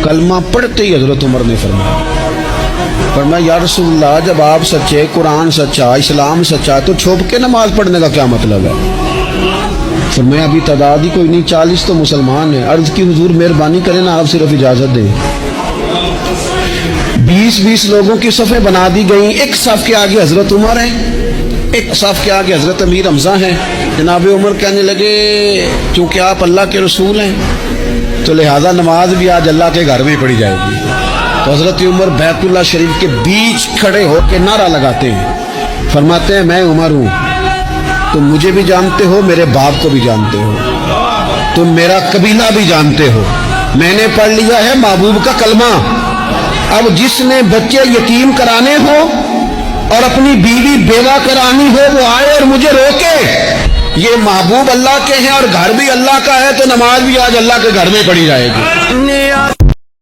کلمہ پڑھتے ہی حضرت عمر نے فرمایا یا رسول اللہ جب آپ سچے، قرآن سچا، اسلام سچا، تو چھپ کے نماز پڑھنے کا کیا مطلب ہے؟ فرمایا ابھی تعداد ہی کوئی نہیں، 40 تو مسلمان ہیں۔ عرض کی حضور مہربانی کریں نا، آپ صرف اجازت دیں۔ 20 لوگوں کی صفیں بنا دی گئیں، ایک صف کے آگے حضرت عمر ہیں، ایک صف کے آگے حضرت امیر حمزہ ہیں۔ جناب عمر کہنے لگے چونکہ آپ اللہ کے رسول ہیں تو لہٰذا نماز بھی آج اللہ کے گھر میں پڑھی جائے گی۔ تو حضرت عمر بیت اللہ شریف کے بیچ کھڑے ہو کے نعرہ لگاتے ہیں، فرماتے ہیں میں عمر ہوں، تم مجھے بھی جانتے ہو، میرے باپ کو بھی جانتے ہو، تم میرا قبیلہ بھی جانتے ہو، میں نے پڑھ لیا ہے محبوب کا کلمہ۔ اب جس نے بچے یتیم کرانے ہو اور اپنی بیوی بیوہ کرانی ہو وہ آئے اور مجھے روکے۔ یہ محبوب اللہ کے ہیں اور گھر بھی اللہ کا ہے، تو نماز بھی آج اللہ کے گھر میں پڑھی جائے گی۔